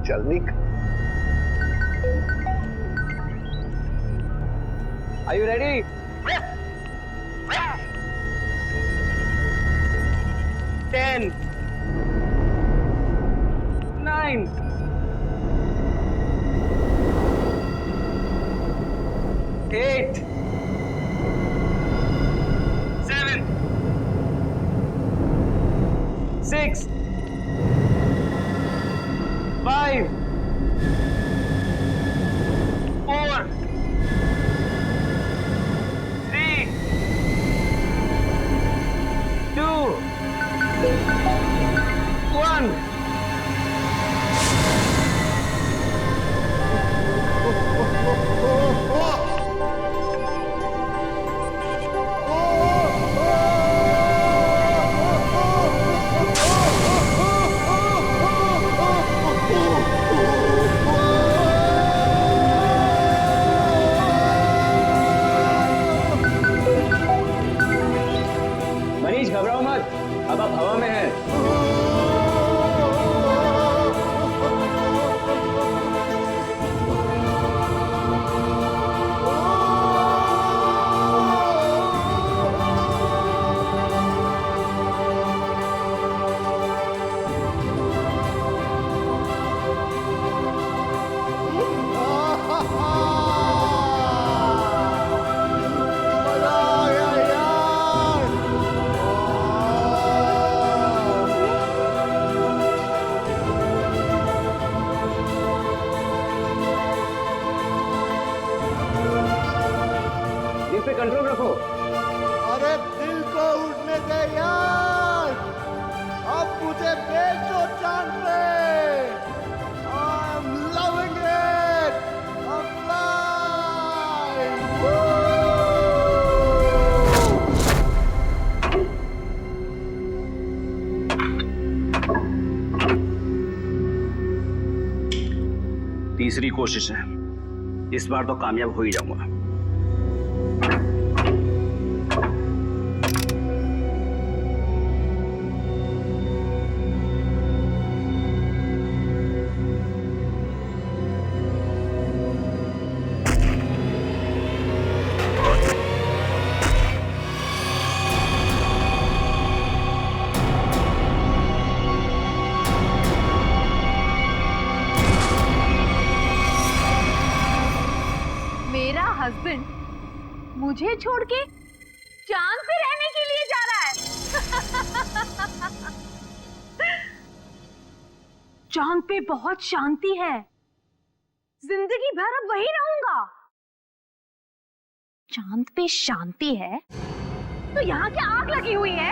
चल निक। Are you ready? 10, 9, 8, 7, 6, 5, 4, 3, 2, 1. Manish घबराओ मत, अब आप हवा में हैं। पे कंट्रोल रखो। अरे दिल को उड़ने दे यार, अब मुझे भेज दो चांद पे। I'm loving it, I'm flying. तीसरी कोशिश है, इस बार तो कामयाब हो ही जाऊंगा। हस्बैंड मुझे छोड़ के चांद पे रहने के लिए जा रहा है। चांद पे बहुत शांति है, जिंदगी भर अब वही रहूंगा। चांद पे शांति है तो यहाँ क्या आग लगी हुई है?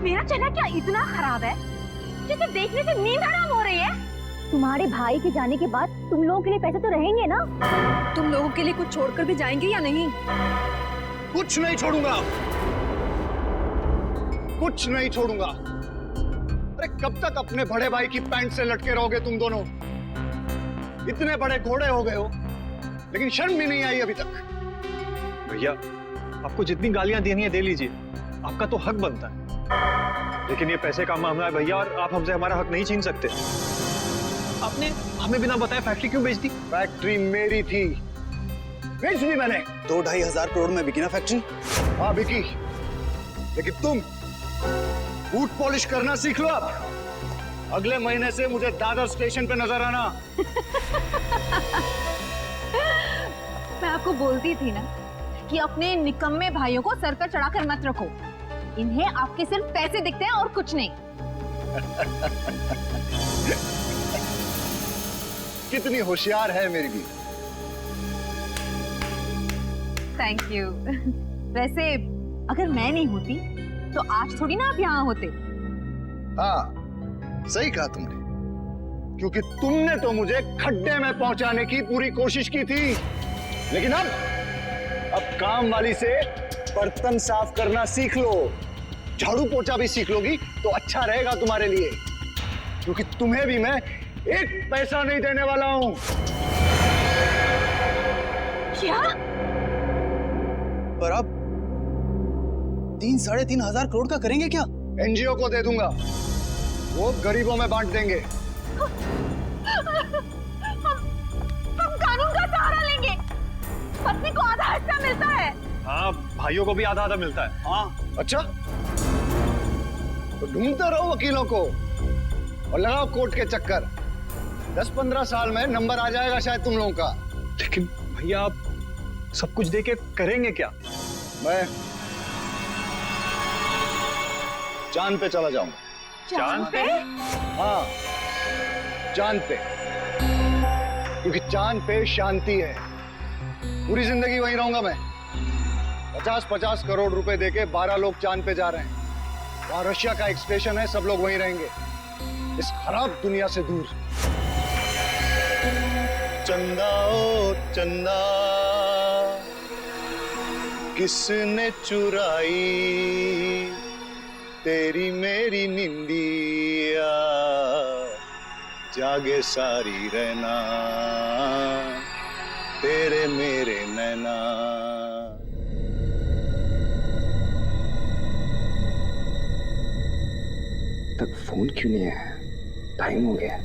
मेरा चेहरा क्या इतना खराब है जिसे देखने से नींद हराम हो रही है? तुम्हारे भाई के जाने के बाद तुम लोगों के लिए पैसे तो रहेंगे ना? तुम लोगों के लिए कुछ छोड़कर भी जाएंगे या नहीं? कुछ नहीं छोड़ूंगा, कुछ नहीं छोड़ूंगा। अरे कब तक अपने बड़े भाई की पैंट से लटके रहोगे तुम दोनों? इतने बड़े घोड़े हो गए हो लेकिन शर्म भी नहीं आई अभी तक। भैया आपको जितनी गालियां देनी है दे लीजिए, आपका तो हक बनता है। लेकिन ये पैसे का मामला है भैया, और आप हमसे हमारा हक नहीं छीन सकते। आपने हमें बिना बताए फैक्ट्री क्यों बेच दी? फैक्ट्री मेरी थी, बेच दी मैंने। 2-2.5 हजार करोड़ में बिकी ना फैक्ट्री? हाँ बिकी, लेकिन तुम बूट पॉलिश करना सीख लो अब। अगले महीने से मुझे दादर स्टेशन पे नजर आना। मैं आपको बोलती थी ना कि अपने निकम्मे भाइयों को सर पर चढ़ाकर मत रखो। इन्हें आपके सिर्फ पैसे दिखते हैं और कुछ नहीं। कितनी होशियार है मेरी भी। Thank you. वैसे अगर मैं नहीं होती तो आज थोड़ी ना आप यहाँ होते। हाँ सही कहा तुमने, क्योंकि तुमने तो मुझे खड्डे में पहुंचाने की पूरी कोशिश की थी। लेकिन अब काम वाली से बर्तन साफ करना सीख लो, झाड़ू पोछा भी सीख लोगी तो अच्छा रहेगा तुम्हारे लिए, क्योंकि तुम्हें भी मैं एक पैसा नहीं देने वाला हूं। क्या? पर आप 3-3.5 करोड़ का करेंगे क्या? एनजीओ को दे दूंगा, वो गरीबों में बांट देंगे। हम कानून का सहारा लेंगे। पत्नी को आधा हिस्सा मिलता है। हाँ, भाइयों को भी आधा आधा मिलता है। हाँ, अच्छा, तो ढूंढते रहो वकीलों को और लगाओ कोर्ट के चक्कर। 10-15 साल में नंबर आ जाएगा शायद तुम लोगों का। लेकिन भैया आप सब कुछ देके करेंगे क्या? मैं चांद पे चला जाऊंगा। चांद पे? हाँ, चांद पे, क्योंकि चांद पे शांति है। पूरी जिंदगी वहीं रहूंगा मैं। 50-50 करोड़ रुपए देके 12 लोग चांद पे जा रहे हैं। वहां रशिया का एक स्टेशन है, सब लोग वहीं रहेंगे, इस खराब दुनिया से दूर। चंदा ओ चंदा, किसने चुराई तेरी मेरी निंदिया, जागे सारी रहना तेरे मेरे नैना। तक फोन क्यों नहीं आया? टाइम हो गया।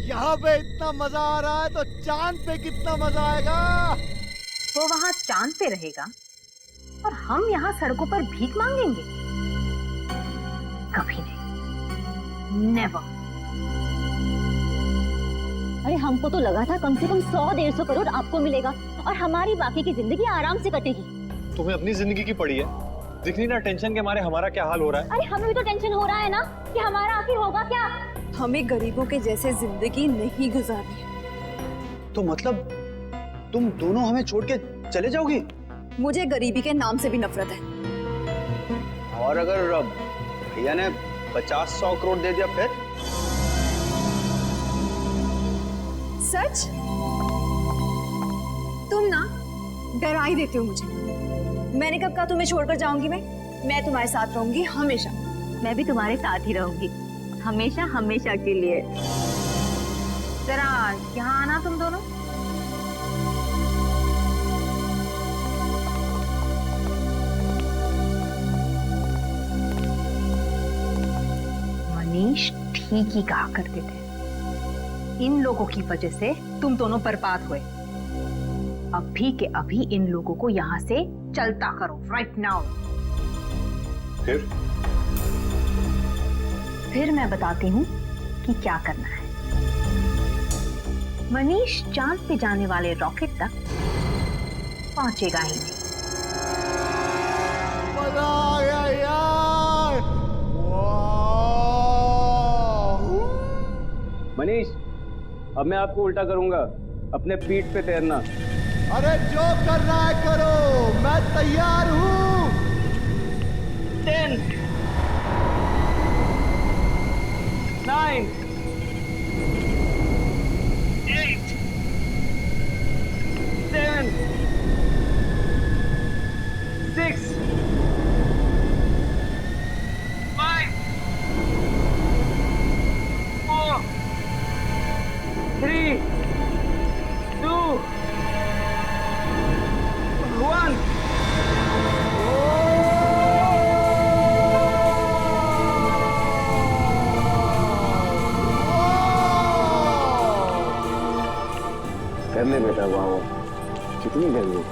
यहाँ पे इतना मजा आ रहा है तो चांद पे कितना मजा आएगा। वो वहाँ चांद पे रहेगा और हम यहाँ सड़कों पर भीख मांगेंगे? कभी नहीं, नेवर। अरे हमको तो लगा था कम से कम 100-150 करोड़ आपको मिलेगा और हमारी बाकी की जिंदगी आराम से कटेगी। तुम्हें अपनी जिंदगी की पड़ी है, दिख नहीं ना टेंशन के मारे हमारा क्या हाल हो रहा है। अरे हमें भी तो टेंशन हो रहा है ना कि हमारा आखिर होगा क्या। हमें गरीबों के जैसे जिंदगी नहीं गुजारनी है। तो मतलब तुम दोनों हमें छोड़ के चले जाओगी? मुझे गरीबी के नाम से भी नफरत है। और अगर भैया ने 50-100 करोड़ दे दिया फिर? सच? तुम ना डरा ही देते हो मुझे। मैंने कब कहा तुम्हें छोड़कर जाऊंगी? मैं तुम्हारे साथ रहूंगी हमेशा। मैं भी तुम्हारे साथ ही रहूंगी, हमेशा हमेशा के लिए। जरा यहाँ आना तुम दोनों। मनीष ठीक ही कहा करते थे, इन लोगों की वजह से तुम दोनों बर्बाद हुए। अभी के अभी इन लोगों को यहाँ से चलता करो, राइट नाउ। फिर मैं बताती हूँ कि क्या करना है। मनीष चांद पे जाने वाले रॉकेट तक पहुंचेगा ही नहीं। मजा आ गया यार। मनीष, अब मैं आपको उल्टा करूंगा, अपने पीठ पे तैरना। अरे जो करना है करो, मैं तैयार हूँ। 10, 9, 8, 7, 6, 5, 4, 3, 2, 1। कर ले बेटा, वाह कितनी गर्मी।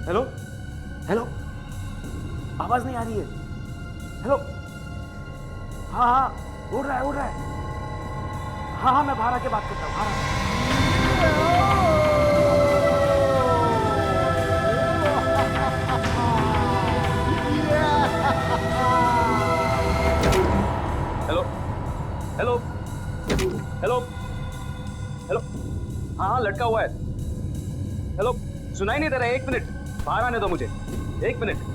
हेलो हेलो, आवाज नहीं आ रही है। हेलो, हाँ हाँ, उड़ रहा है। हाँ हाँ, मैं बाहर आके बात करता हूँ। हेलो हेलो हेलो हेलो, हाँ हाँ, लटका हुआ है। हेलो, सुनाई नहीं दे रहा है। 1 मिनट, बाहर आने दो मुझे, 1 मिनट।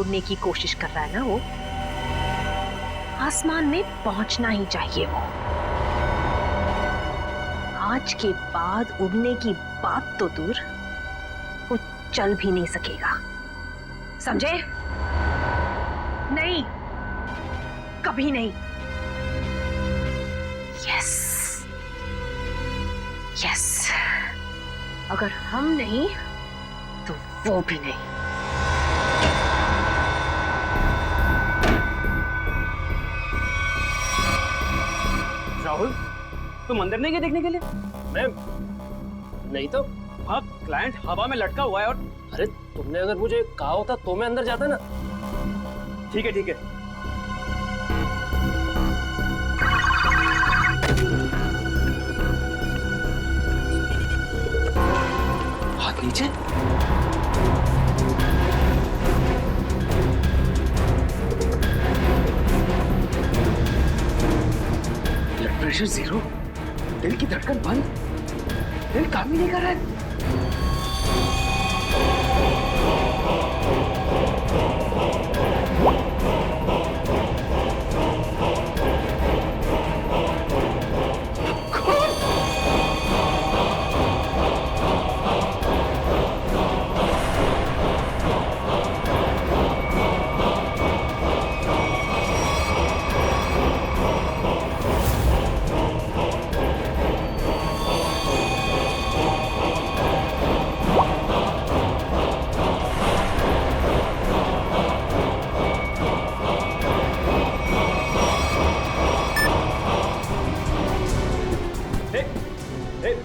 उड़ने की कोशिश कर रहा है ना, वो आसमान में पहुंचना ही चाहिए। वो आज के बाद उड़ने की बात तो दूर, वो चल भी नहीं सकेगा, समझे? नहीं, कभी नहीं। यस यस, अगर हम नहीं तो वो भी नहीं। राहुल, तुम अंदर नहीं गए देखने के लिए? मैं नहीं तो। हाँ, क्लाइंट हवा में लटका हुआ है और अरे तुमने अगर मुझे कहा होता तो मैं अंदर जाता ना। ठीक है ठीक है। हाथ नीचे। ब्लड प्रेशर 0, दिल की धड़कन बंद, दिल काम ही नहीं कर रहा है।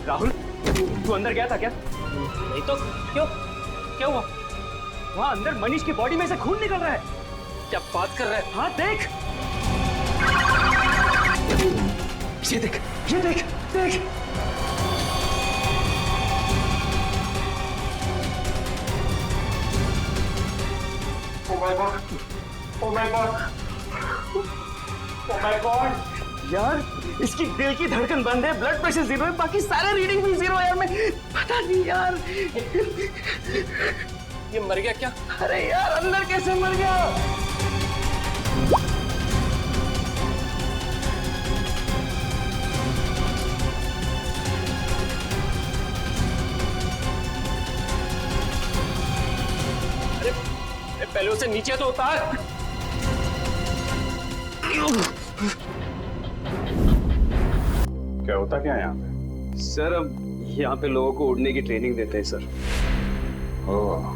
राहुल, तू अंदर गया था क्या? नहीं तो क्यों? क्या हुआ? वहां अंदर मनीष की बॉडी में से खून निकल रहा है। क्या बात कर रहा है? हाँ देख, ये देख, ये देख, देख। Oh my God! Oh my God! Oh my God! यार, इसकी दिल की धड़कन बंद है, ब्लड प्रेशर 0 है, बाकी सारे रीडिंग भी 0 है यार। मैं पता नहीं यार, ये मर गया क्या? अरे यार अंदर कैसे मर गया? अरे पहले उसे नीचे तो उतार। क्या होता क्या है यहाँ पे? सर, हम यहाँ पे लोगों को उड़ने की ट्रेनिंग देते हैं सर। ओह,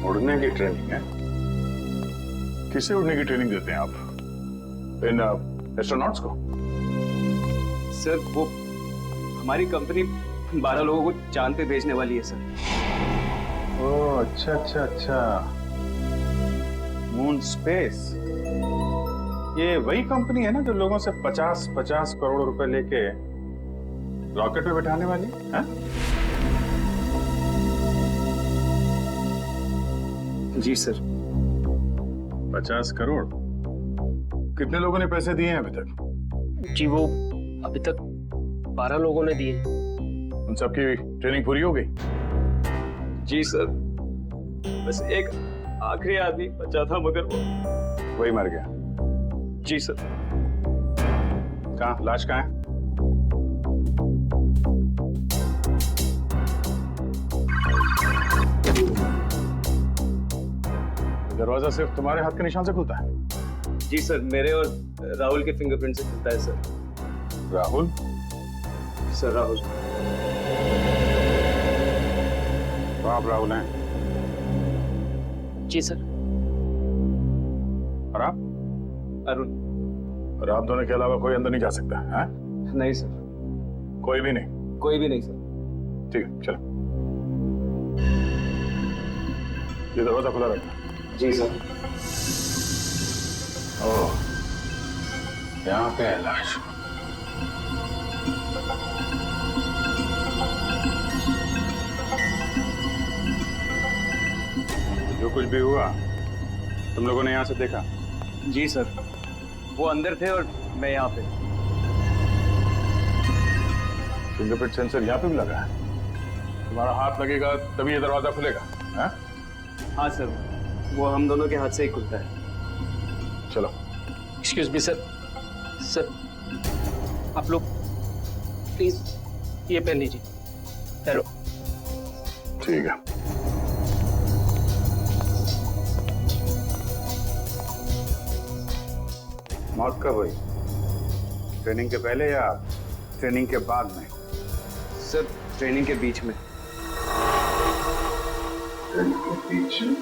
उड़ने की ट्रेनिंग है? किसे उड़ने की ट्रेनिंग देते हैं आप? इन एस्ट्रोनॉट्स को? सर, वो हमारी कंपनी 12 लोगों को चांद पे भेजने वाली है सर। ओह, अच्छा अच्छा अच्छा, मून स्पेस। ये वही कंपनी है ना जो लोगों से 50-50 करोड़ रुपए लेके रॉकेट में बैठाने वाली है? जी सर। 50 करोड़? कितने लोगों ने पैसे दिए हैं अभी तक? जी वो अभी तक 12 लोगों ने दिए। उन सबकी ट्रेनिंग पूरी हो गई? जी सर, बस एक आखिरी आदमी बचा था, मगर वो वही मर गया। जी सर। कहाँ, लाश कहाँ है? दरवाजा सिर्फ तुम्हारे हाथ के निशान से खुलता है? जी सर, मेरे और राहुल के फिंगरप्रिंट से खुलता है सर। राहुल? सर राहुल। तो आप राहुल हैं? जी सर। और आप? अरुण। और आप दोनों के अलावा कोई अंदर नहीं जा सकता है? नहीं सर। कोई भी नहीं? कोई भी नहीं सर। ठीक है, चलो। ये दरवाजा खुला रखना। जी सर। ओह, यहाँ पे है लाश। जो कुछ भी हुआ तुम लोगों ने यहाँ से देखा? जी सर, वो अंदर थे और मैं यहाँ पे। फिंगरप्रिंट सेंसर यहाँ पे भी लगा है? तुम्हारा हाथ लगेगा तभी ये दरवाजा खुलेगा? हाँ? हाँ सर, वो हम दोनों के हाथ से ही खुलता है। चलो। Excuse me sir. सर आप लोग प्लीज ये पहन लीजिए। हेलो। ठीक है। मौत कब हुई? ट्रेनिंग के पहले या ट्रेनिंग के बाद में? सर ट्रेनिंग के बीच में। ट्रेनिंग के बीच में?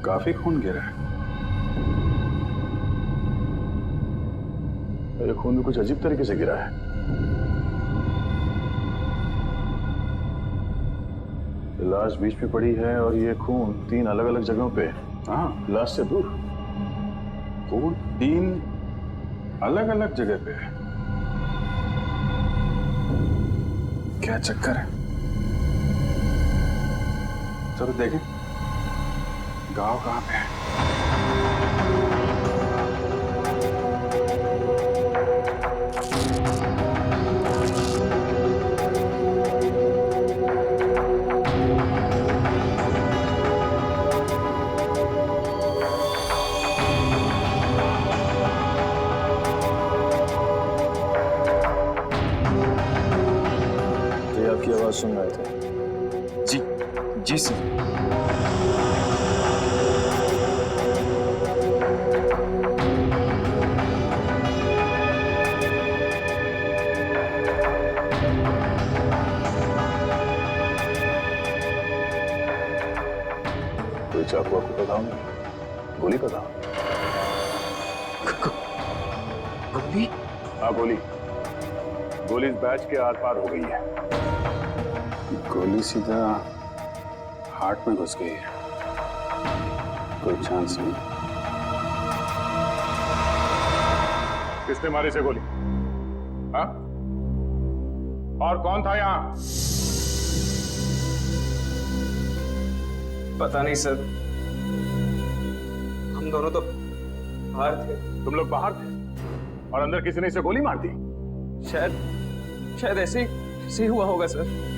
काफी खून गिरा है। ये खून भी कुछ अजीब तरीके से गिरा है। लाश बीच में पड़ी है और ये खून 3 अलग अलग जगहों पे। हाँ, लाश से दूर खून 3 अलग अलग जगह पे है। क्या चक्कर है? चलो देखें गांव कहाँ पे है। आपकी आवाज सुन रहे थे। जी सर। कोई चाकू आपको बताओ नहीं? गोली बताओ। गोली? हाँ गोली। गोली इस बैच के आर पार हो गई है। गोली सीधा हार्ट में घुस गई है। कोई चांस नहीं। किसने मारी से गोली? हाँ? और कौन था यहाँ? पता नहीं सर, हम दोनों तो बाहर थे। तुम लोग बाहर थे और अंदर किसी ने इसे गोली मार दी? शायद ऐसे ही हुआ होगा सर।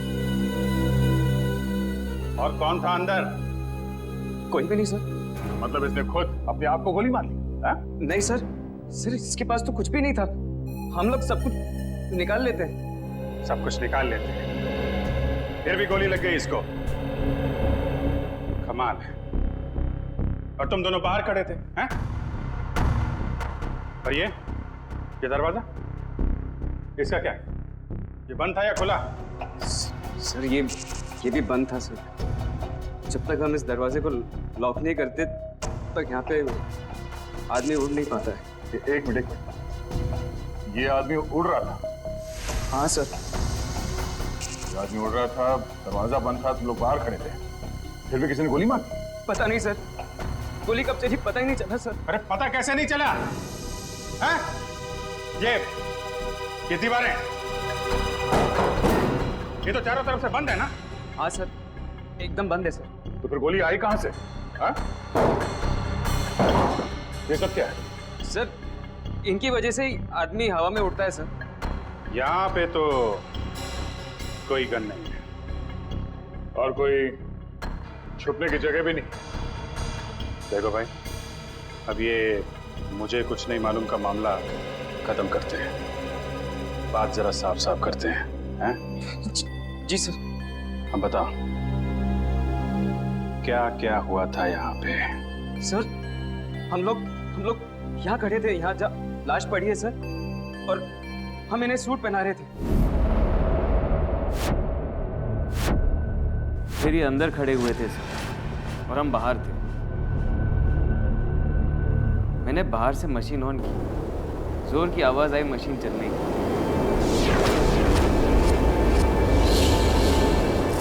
और कौन था अंदर? कोई भी नहीं सर। मतलब इसने खुद अपने आप को गोली मार ली? नहीं सर, इसके पास तो कुछ भी नहीं था। हम लोग सब कुछ निकाल लेते हैं। सब कुछ निकाल लेते हैं, फिर भी गोली लग गई इसको। कमाल है। और तुम दोनों बाहर खड़े थे, हैं? और ये दरवाजा इसका क्या है? ये बंद था या खुला? सर ये भी बंद था सर। जब तक हम इस दरवाजे को लॉक नहीं करते तब तक यहाँ पे आदमी उड़ नहीं पाता है। एक मिनट। ये आदमी उड़ रहा था? हाँ सर। ये आदमी उड़ रहा था, दरवाजा बंद था, तुम लोग बाहर खड़े थे, फिर भी किसी ने गोली मार दी? पता नहीं सर, गोली कब चली पता ही नहीं चला सर। अरे पता कैसे नहीं चला? हैं? ये दीवारें, ये तो चारों तरफ से बंद है ना? हाँ सर, एकदम बंद है सर। तो फिर गोली आई कहां से? हाँ? ये सब क्या है? सर इनकी वजह से ही आदमी हवा में उड़ता है सर। यहाँ पे तो कोई गन नहीं है और कोई छुपने की जगह भी नहीं। देखो भाई, अब ये मुझे कुछ नहीं मालूम का मामला खत्म करते हैं, बात जरा साफ साफ करते हैं, हैं? जी सर। अब बताओ क्या क्या हुआ था यहाँ पे? सर हम लोग यहाँ खड़े थे, यहाँ लाश पड़ी है सर, और हम इन्हें सूट पहना रहे थे। फिर ये अंदर खड़े हुए थे सर और हम बाहर थे। मैंने बाहर से मशीन ऑन की, जोर की आवाज आई मशीन चलने की,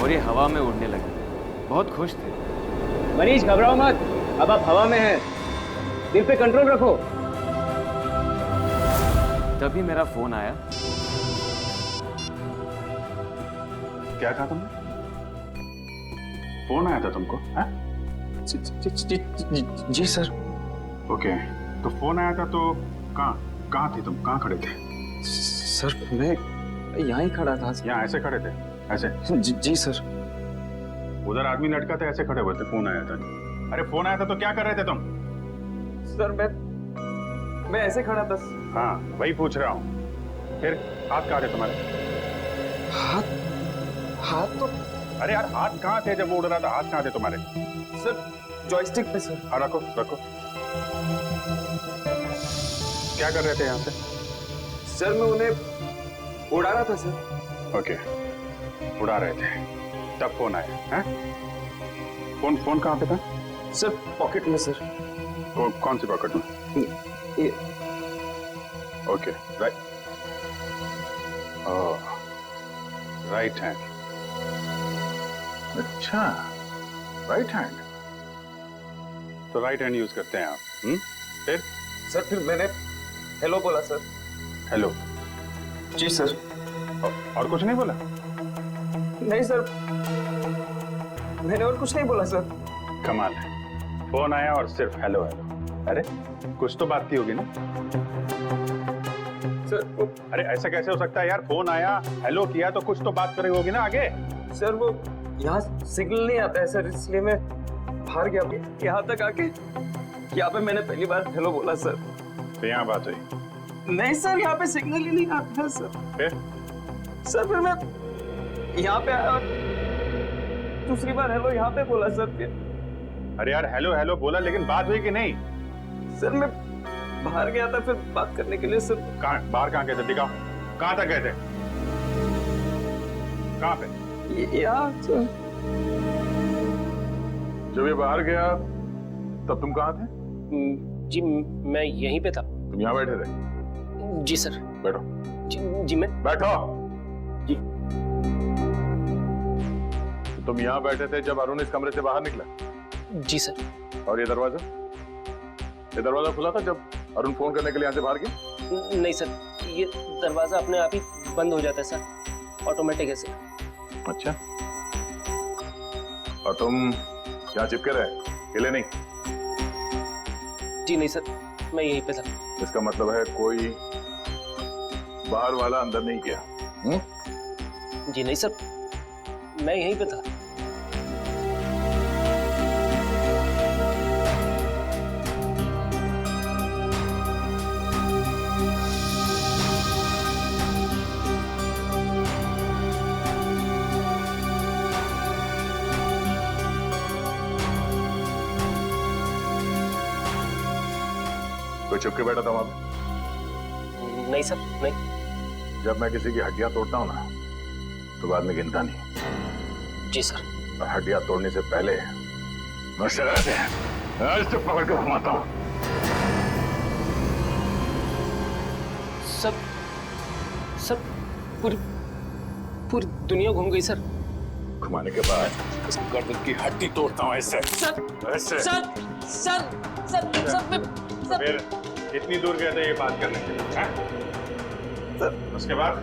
और ये हवा में उड़ने लगे। बहुत खुश थे। मनीष घबराओ मत, अब आप हवा में हैं, दिल पे कंट्रोल रखो। तभी मेरा फोन आया। क्या कहा तुमने? फोन आया था तुमको? हैं? जी सर। ओके, तो फोन आया था तो कहाँ थे तुम? कहाँ खड़े थे? सर मैं यहाँ ही खड़ा था। यहाँ ऐसे खड़े थे? ऐसे? जी सर। उधर आदमी लटका था, ऐसे खड़े हुए थे, फोन आया था। अरे फोन आया था तो क्या कर रहे थे तुम? सर मैं ऐसे खड़ा था। हाँ वही पूछ रहा हूँ। फिर हाथ कहाँ थे तुम्हारे? हाथ तो अरे यार हाथ कहाँ थे जब वो उड़ रहा था? हाथ कहाँ थे तुम्हारे? सर जॉयस्टिक पे सर। हाँ रखो रखो। क्या कर रहे थे यहाँ से? सर मैं उन्हें उड़ा रहा था सर। ओके उड़ा रहे थे, तब फोन आया है? फोन कहाँ पे था? सर पॉकेट में सर। कौन सी पॉकेट में? ये ओके राइट। Right hand. अच्छा राइट हैंड, तो राइट हैंड यूज करते हैं आप? फिर? सर फिर मैंने हेलो बोला सर। हेलो? जी सर। और कुछ नहीं बोला? नहीं सर, मैंने और कुछ नहीं बोला सर। कमाल है, फोन आया और सिर्फ हेलो हेलो। अरे कुछ तो बात की होगी ना सर? अरे ऐसा कैसे हो सकता है यार? फोन आया, हेलो किया, तो कुछ तो बात करी होगी ना आगे। सर वो यहाँ सिग्नल नहीं आता है सर, इसलिए मैं बाहर गया। यहाँ तक आके यहाँ पे मैंने पहली बार हेलो बोला सर। तो यहाँ बात हुई? नहीं सर, यहाँ पे सिग्नल ही नहीं आता है सर। फिर? सर फिर मैं यहाँ पे आया और दूसरी बार हेलो यहाँ पे बोला सर। फिर अरे यार हेलो हेलो बोला, लेकिन बात हुई कि नहीं? सर मैं बाहर गया था फिर बात करने के लिए सर। कहाँ बाहर? कहाँ गए थे? दिखाओ कहाँ तक गए थे? कहाँ पे? यहाँ सर। जब ये बाहर गया तब तुम कहाँ थे? जी मैं यहीं पे था। तुम यहाँ बैठे थे? जी सर। बैठो। जी मैं बैठो। जी। तो तुम यहाँ बैठे थे जब अरुण इस कमरे से बाहर निकला? जी सर। और ये दरवाजा खुला था जब अरुण फोन करने के लिए यहाँ से बाहर गया? नहीं सर, ये दरवाजा अपने आप ही बंद हो जाता है सर, ऑटोमेटिक है सर। अच्छा, और तुम यहाँ चिपके रहे, हिले नहीं? जी नहीं सर, मैं यहीं पे था। इसका मतलब है कोई बाहर वाला अंदर नहीं गया? जी नहीं सर, मैं यहीं पे था। कोई चुपके बैठा था वहां पे? नहीं सर, नहीं। जब मैं किसी की हड्डियां तोड़ता हूं ना, तो बाद में गिनता नहीं। जी सर। और हड्डियां तोड़ने से पहले मैं शराब से आज तो पकड़ कर घुमाता हूं। सर पूरी दुनिया घूम गई सर। घुमाने के बाद इस गर्दन की हड्डी तोड़ता हूं ऐसे। सर ऐसे। सर सर सर सर फिर इतनी दूर गए थे ये बात करने के लिए, हैं? सर उसके बाद?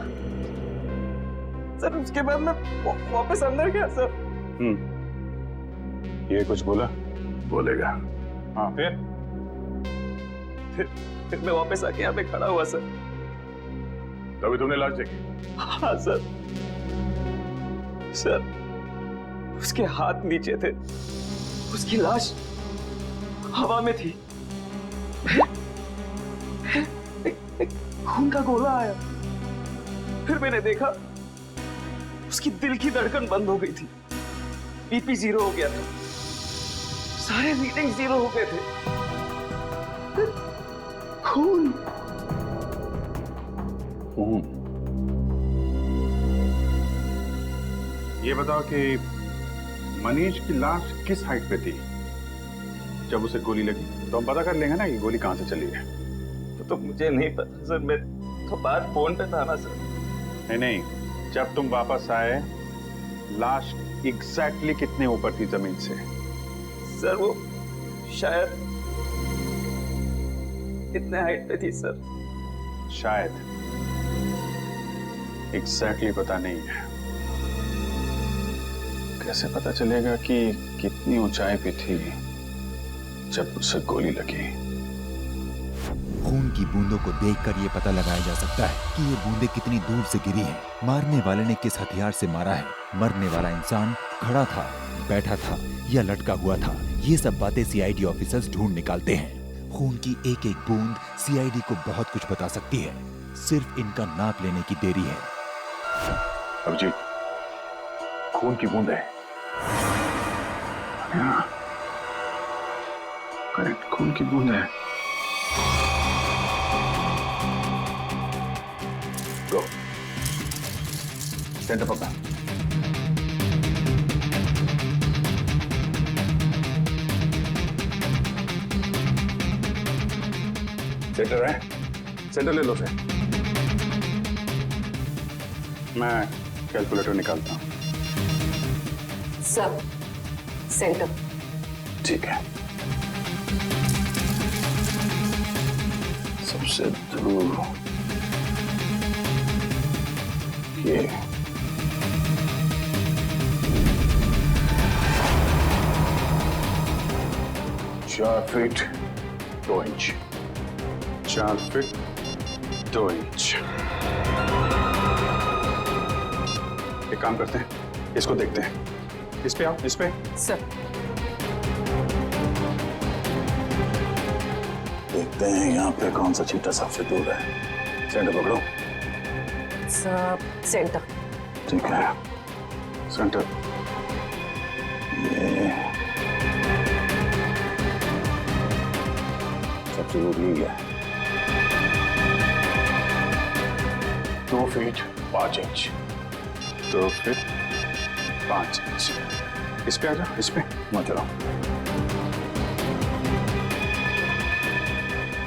सर उसके बाद मैं वापस अंदर गया सर। ये कुछ बोला? बोलेगा। हाँ फिर मैं वापस आके यहाँ पे खड़ा हुआ सर। तभी तुमने लाश देखी? हाँ सर। सर उसके हाथ नीचे थे, उसकी लाश हवा में थी। एक खून का गोला आया, फिर मैंने देखा उसकी दिल की धड़कन बंद हो गई थी, बीपी 0 हो गया था, सारे रीडिंग 0 हो गए थे। खून। ये बताओ कि मनीष की लाश किस हाइट पे थी जब उसे गोली लगी? तो हम पता कर लेंगे ना कि गोली कहां से चली है। तो मुझे नहीं पता सर, मैं तो बाहर फोन पे था ना सर। नहीं, जब तुम वापस आए लाश एग्जैक्टली कितने ऊपर थी जमीन से? सर वो शायद इतने हाइट पे थी सर। शायद, एग्जैक्टली पता नहीं है। कैसे पता चलेगा कि कितनी ऊंचाई पे थी जब उसे गोली लगी? खून की बूंदों को देखकर ये पता लगाया जा सकता है कि ये बूंदें कितनी दूर से गिरी हैं। मारने वाले ने किस हथियार से मारा है, मरने वाला इंसान खड़ा था, बैठा था या लटका हुआ था, ये सब बातें सीआईडी ऑफिसर्स ढूंढ निकालते हैं। खून की एक एक बूंद सीआईडी को बहुत कुछ बता सकती है, सिर्फ इनका नाप लेने की देरी है। अभिजीत, खून की बूंद है। हाँ, करेक्ट, खून की बूंद है। गो, सेंटर पकड़ा। सेंटर है, सेंटर ले लो से। मैं कैलकुलेटर निकालता हूं। Sub centre. ठीक है। सबसे दूर ये 4 फीट 2 इंच। 4 feet 2 inch. एक काम करते हैं, इसको देखते हैं। इस पे आओ, इस पे। सर। देखते हैं यहाँ पे कौन सा चीटा सबसे दूर है। सेंटर पकड़ो। Sub centre. ठीक है, सेंटर। ये सबसे दूर यही है। 2 फीट 5 इंच। 2 feet 5 inch. इस पे आ जाओ, इस पे मत चलो।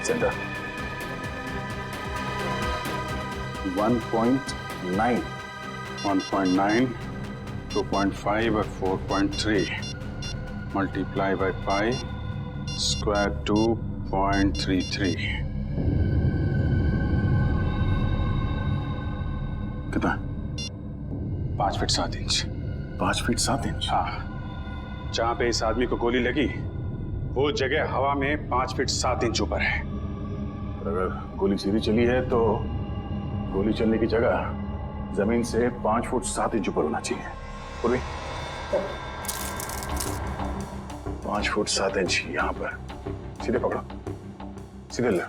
सेंटर 1.9, 2.5 और 4.3 मल्टीप्लाई बाय पाई स्क्वायर 2.33। कितना? 5 फीट 7 इंच। 5 feet 7 inch. हाँ, जहां पे इस आदमी को गोली लगी वो जगह हवा में 5 फीट 7 इंच ऊपर है। अगर गोली सीधी चली है तो गोली चलने की जगह जमीन से 5 फुट 7 इंच ऊपर होना चाहिए। पूर्वी 5 फुट 7 इंच यहां पर। सीधे पकड़ो, सीधे ले।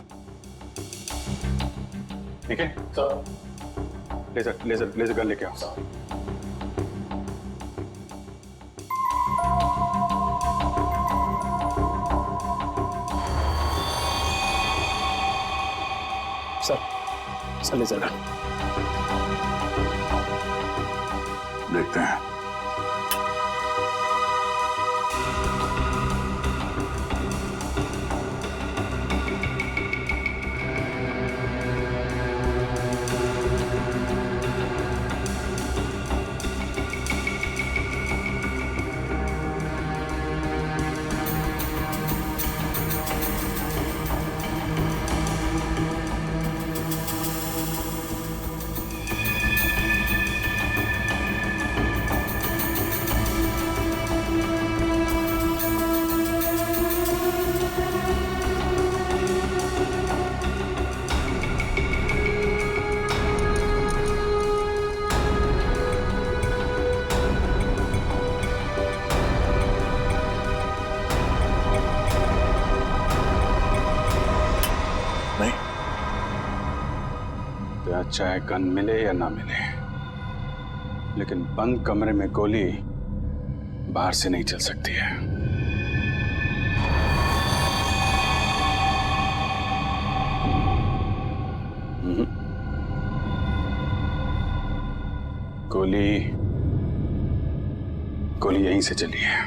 ठीक है, लेजर लेजर लेजर गन लेके आओ। Sir laser gun. देखते हैं। चाहे गन मिले या ना मिले, लेकिन बंद कमरे में गोली बाहर से नहीं चल सकती है। गोली गोली यहीं से चली है।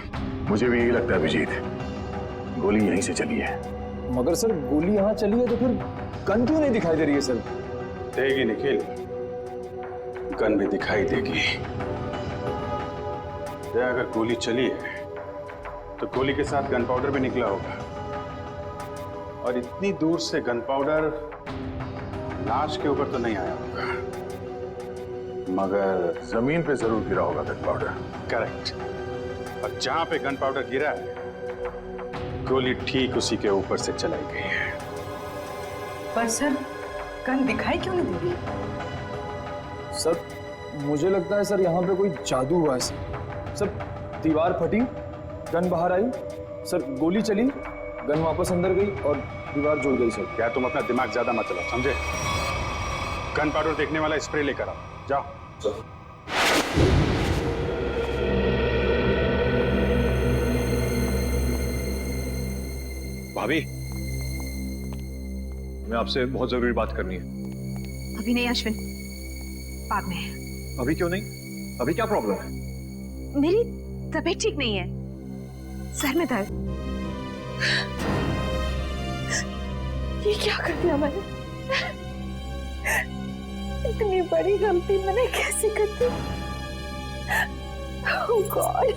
मुझे भी यही लगता है अभिजीत, गोली यहीं से चली है। मगर सर गोली यहाँ चली है तो फिर गन क्यों नहीं दिखाई दे रही है सर? देगी निखिल, गन भी दिखाई देगी। अगर गोली चली है तो गोली के साथ गन पाउडर भी निकला होगा, और इतनी दूर से गन पाउडर लाश के ऊपर तो नहीं आया होगा, मगर जमीन पे जरूर गिरा होगा गन पाउडर। करेक्ट। और जहां पे गन पाउडर गिरा है गोली ठीक उसी के ऊपर से चलाई गई है। पर सर गन दिखाई क्यों नहीं दे रही? सर मुझे लगता है सर यहाँ पे कोई जादू हुआ है सर। दीवार फटी, गन बाहर आई, सर गोली चली, गन वापस अंदर गई और दीवार जुड़ गई सर। क्या तुम अपना दिमाग ज्यादा मत चलाओ, समझे? गन पाउडर देखने वाला स्प्रे लेकर आओ, जाओ। सर भाभी, मैं आपसे बहुत जरूरी बात करनी है। अभी नहीं अश्विन, बाद में। अभी क्यों नहीं? अभी क्या प्रॉब्लम है? मेरी तबीयत ठीक नहीं है, सर में दर्द। ये क्या कर दिया मैंने? इतनी बड़ी गलती मैंने कैसे कर दी? Oh God!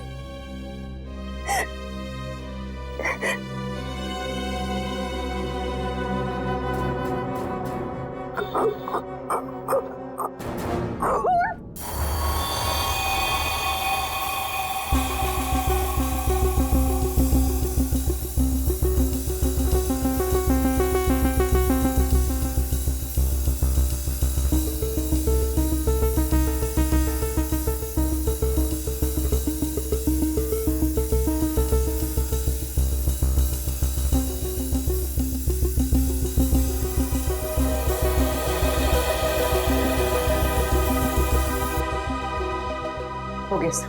हो गया सर।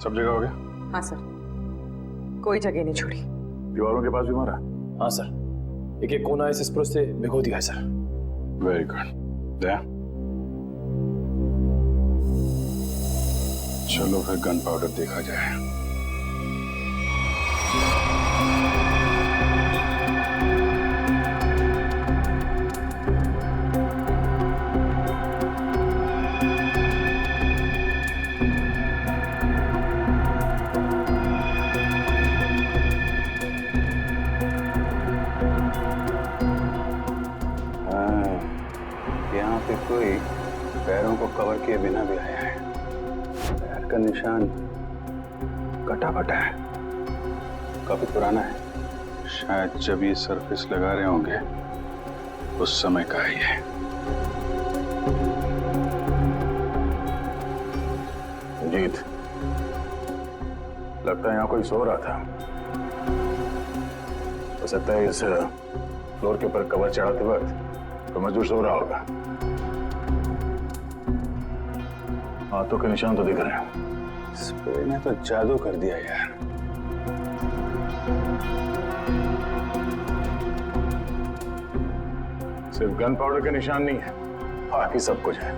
सब जगह हो गया? हाँ सर, कोई जगह नहीं छोड़ी। दीवारों के पास भी मारा? हाँ सर, एक एक कोना इस स्प्रे से भिगो दिया है सर। Very good. दया, चलो फिर गन पाउडर देखा जाए। यहाँ पे कोई पैरों को कवर किए बिना भी आया है। पैर का निशान कटा फटा है, काफी पुराना है। शायद जब ये सरफेस लगा रहे होंगे उस समय का ही है। जीत, लगता है यहाँ कोई सो रहा था। हो सकता है इस फ्लोर के ऊपर कवर चढ़ाते वक्त तो मजदूर सो रहा होगा। हाथों के निशान तो दिख रहे हैं। स्प्रे ने तो जादू कर दिया यार। सिर्फ गन पाउडर के निशान नहीं है, बाकी सब कुछ है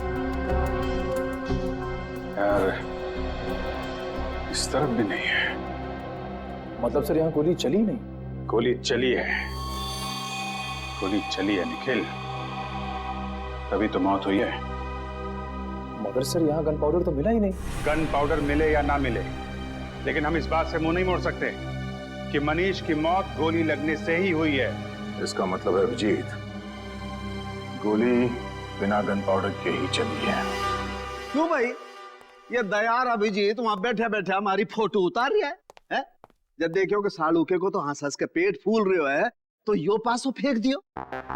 यार। इस तरफ भी नहीं है। मतलब सर यहाँ गोली चली नहीं? गोली चली है, गोली चली है निखिल, तभी तो मौत हुई है। मगर सर यहाँ गन पाउडर तो मिला ही नहीं। गन पाउडर मिले या ना मिले, लेकिन हम इस बात से मुंह नहीं मोड़ सकते कि मनीष की मौत गोली लगने से ही हुई है। इसका मतलब है अभिजीत, गोली बिना गन पाउडर के ही चली है। क्यों भाई? ये दयार अभिजीत वहां बैठे बैठे हमारी फोटो उतार रहा है? जब देखो कि सालूके को तो हंस हंस के पेट फूल रहे है तो यो पासो फेंक दियो।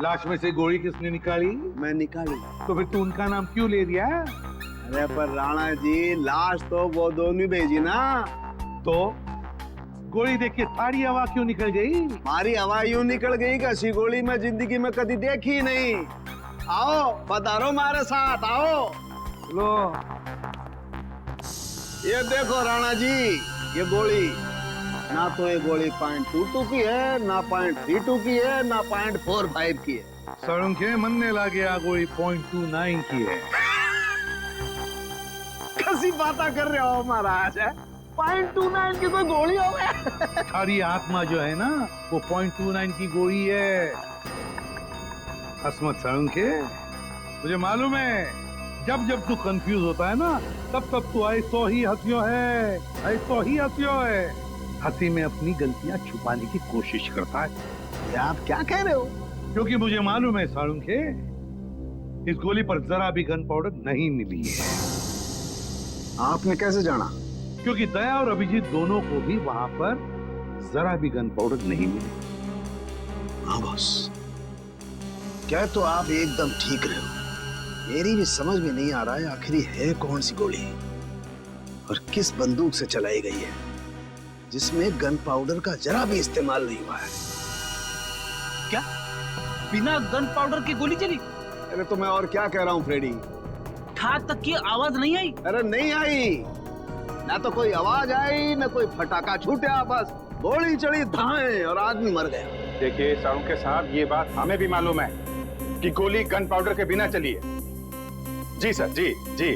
लाश में से गोली किसने निकाली? मैं निकाली। तो फिर तू उनका नाम क्यों ले दिया? अरे पर राणा जी, लाश तो वो दोनों भेजी ना। तो गोली देख के थारी हवा क्यों निकल गई? हमारी हवा यूं निकल गई कि ऐसी गोली मैं जिंदगी में कभी देखी नहीं। आओ पधारो हमारे साथ, आओ। लो ये देखो राणा जी, ये गोली ना तो ये गोली .22 की है, ना .32 की है, ना .45 की है। सड़ुंखे मनने लगे गोली .29 की है। कैसी बातें कर रहे हो महाराज? .29 की तो गोली हो गया। थारी आत्मा जो है ना वो .29 की गोली है। हसमत सड़ुंखे, मुझे मालूम है जब जब तू कंफ्यूज होता है ना तब तब तू ऐसो ही हंसियो है, ऐसो ही हंसियो है। हंसी में अपनी गलतियां छुपाने की कोशिश करता है। ये आप क्या कह रहे हो? क्योंकि मुझे मालूम है साळुंखे, इस गोली पर जरा भी गन पाउडर नहीं मिली है। आपने कैसे जाना? क्योंक't दया और अभिजीत दोनों को भी वहां पर जरा भी गन पाउडर नहीं मिली। हाँ बॉस, कह तो आप एकदम ठीक रहे हो, मेरी भी समझ में नहीं आ रहा है आखिर ये है कौन सी गोली और किस बंदूक से चलाई गई है जिसमें गन पाउडर का जरा भी इस्तेमाल नहीं हुआ है। क्या बिना गन पाउडर की गोली चली? अरे तो मैं और क्या कह रहा हूँ फ्रेडी। ठाक तक की आवाज नहीं आई? अरे नहीं आई, ना तो कोई आवाज आई ना कोई फटाका छूटा, बस गोली चढ़ी धाए और आदमी मर गया। देखिए साळुंखे साहब, ये बात हमें भी मालूम है कि गोली गन पाउडर के बिना चली है। जी सर, जी जी।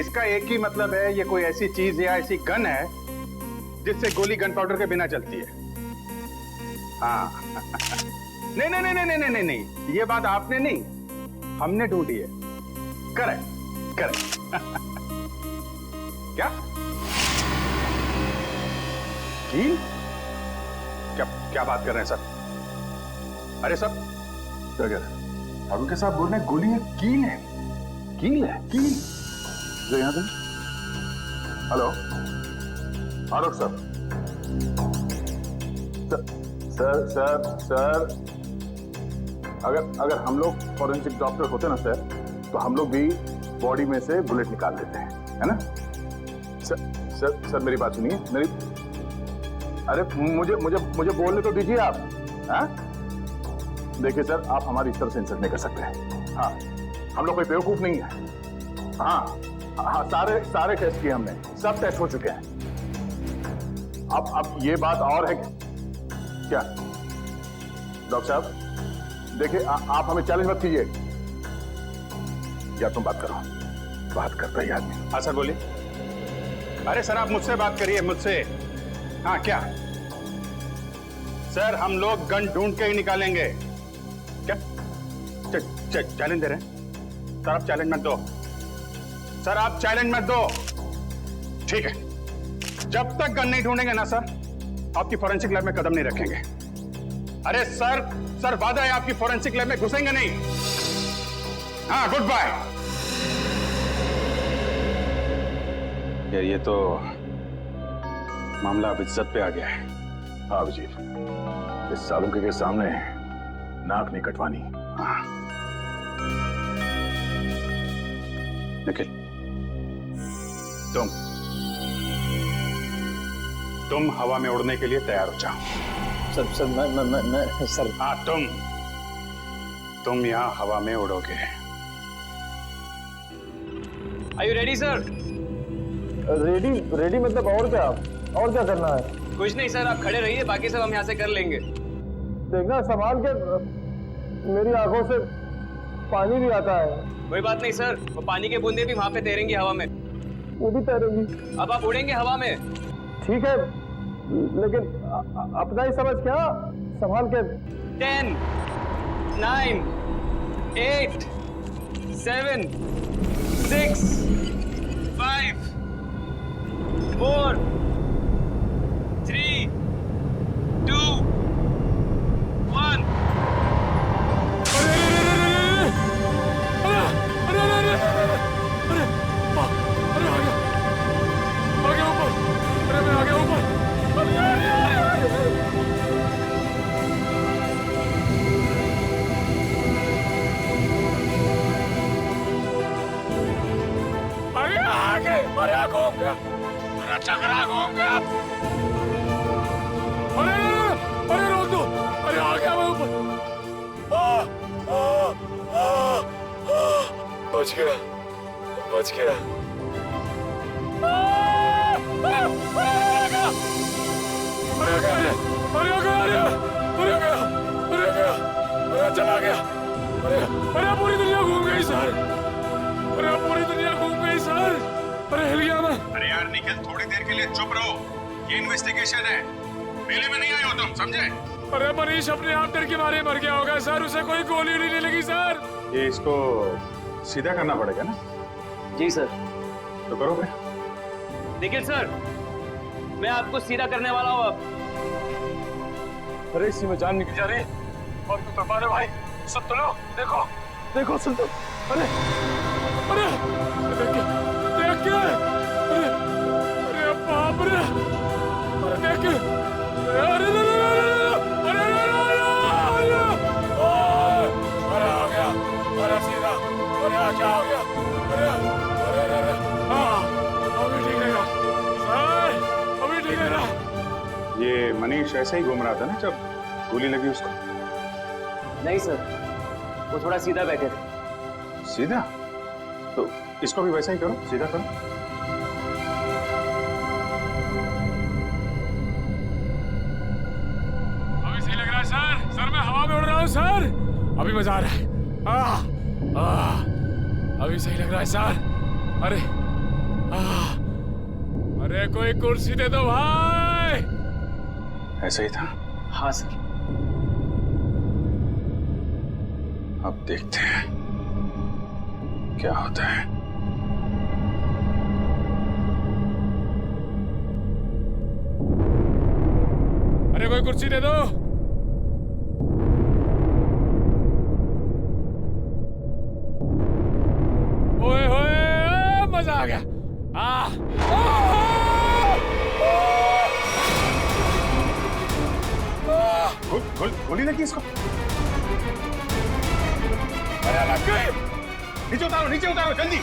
इसका एक ही मतलब है, ये कोई ऐसी चीज या ऐसी गन है जिससे गोली गन पाउडर के बिना चलती है। हाँ नहीं नहीं नहीं नहीं नहीं नहीं, ये बात आपने नहीं, हमने ढूंढी है। Correct correct. क्या कील? क्या क्या बात कर रहे हैं सर? अरे सर क्या कह रहे हैं? साळुंखे साहब बोल रहे हैं गोली है, कील है। कील है? कील जो यहाँ पे। हेलो आलोक सर। सर सर सर अगर हम लोग फॉरेंसिक डॉक्टर होते ना सर, तो हम लोग भी बॉडी में से बुलेट निकाल देते हैं, है ना? सर मेरी बात सुनिए, मेरी, अरे मुझे बोलने तो दीजिए आप। हाँ देखिए सर, आप हमारी इस तरह से इंसल्ट नहीं कर सकते हैं। हाँ हम लोग कोई बेवकूफ नहीं है। हाँ हाँ सारे टेस्ट किए हमने, सब टेस्ट हो चुके हैं। अब ये बात और है क्या डॉक्टर साहब? देखिए आप हमें चैलेंज मत कीजिए। या तुम बात करो, बात करता ही आदमी। हाँ सर बोलिए। अरे सर आप मुझसे बात करिए, मुझसे। हाँ क्या सर, हम लोग गन ढूंढ के ही निकालेंगे। क्या चैलेंज दे रहे हैं? सर आप चैलेंज मत दो, सर आप चैलेंज मत दो। ठीक है, जब तक गन नहीं ढूंढेंगे ना सर, आपकी फोरेंसिक लैब में कदम नहीं रखेंगे। अरे सर वादा है, आपकी फोरेंसिक लैब में घुसेंगे नहीं। हाँ गुड बाय। ये तो मामला अब इज्जत पे आ गया है। हाँ अभिजीत, इस साळुंखे के सामने नाक नहीं कटवानी। हाँ निखिल, तुम हवा में उड़ने के लिए तैयार हो जाओ। सर मैं सर। हाँ तुम यहाँ हवा में उड़ोगे। Are you ready, sir? Ready मतलब और क्या करना है? कुछ नहीं सर, आप खड़े रहिए, बाकी सब हम यहाँ से कर लेंगे। देखना संभाल के, मेरी आंखों से पानी भी आता है। कोई बात नहीं सर, वो पानी के बूंदे भी वहाँ पे तैरेंगी हवा में। वो भी तैरेंगी? अब आप उड़ेंगे हवा में। ठीक है, लेकिन अपना ही समझ क्या, संभाल के। 10, 9, 8, 7, 6, 5, 4, 3, 2, 1। अरे रोक दो, अरे आ गया मैं ऊपर। बच गया। चला गया। अरे पूरी दुनिया घूम गई सर। अरे हिल गया मैं। अरे यार निखिल, थोड़ी देर के लिए चुप रहो, ये इन्वेस्टिगेशन है, मेले में नहीं आए हो तुम, समझे? अरे मनीष अपने आप डर के मारे मर गया होगा सर, उसे कोई गोली नहीं लगी सर। ये इसको सीधा करना पड़ेगा ना? जी सर। तो करो फिर। निखिल सर, मैं आपको सीधा करने वाला हूँ अब। अरे इसी में जान निकल जा रही और तू तो मारे भाई। सुन तो लो, देखो सुन तो। अरे देख के अरे बाप रे, अरे देख के, अरे अरे क्या हो गया? अरे अरे अरे अरे अभी ठीक रहेगा सर, अभी ठीक रहेगा। ये मनीष ऐसे ही घूम रहा था ना जब गोली लगी उसको? नहीं सर, वो थोड़ा सीधा बैठे थे। सीधा? तो इसको भी वैसा ही करो, सीधा करो। अभी सही लग रहा है सर, सर मैं हवा में उड़ रहा हूँ सर, अभी मजा आ रहा है। अभी सही लग रहा है सर। अरे अरे कोई कुर्सी दे दो भाई। ऐसा ही था? हाँ सर। अब देखते हैं क्या होता है। अरे कोई कुर्सी दे दो। ओए होए मजा आ गया। गोली लगी इसको? अरे लग गई। नीचे उतारो जल्दी।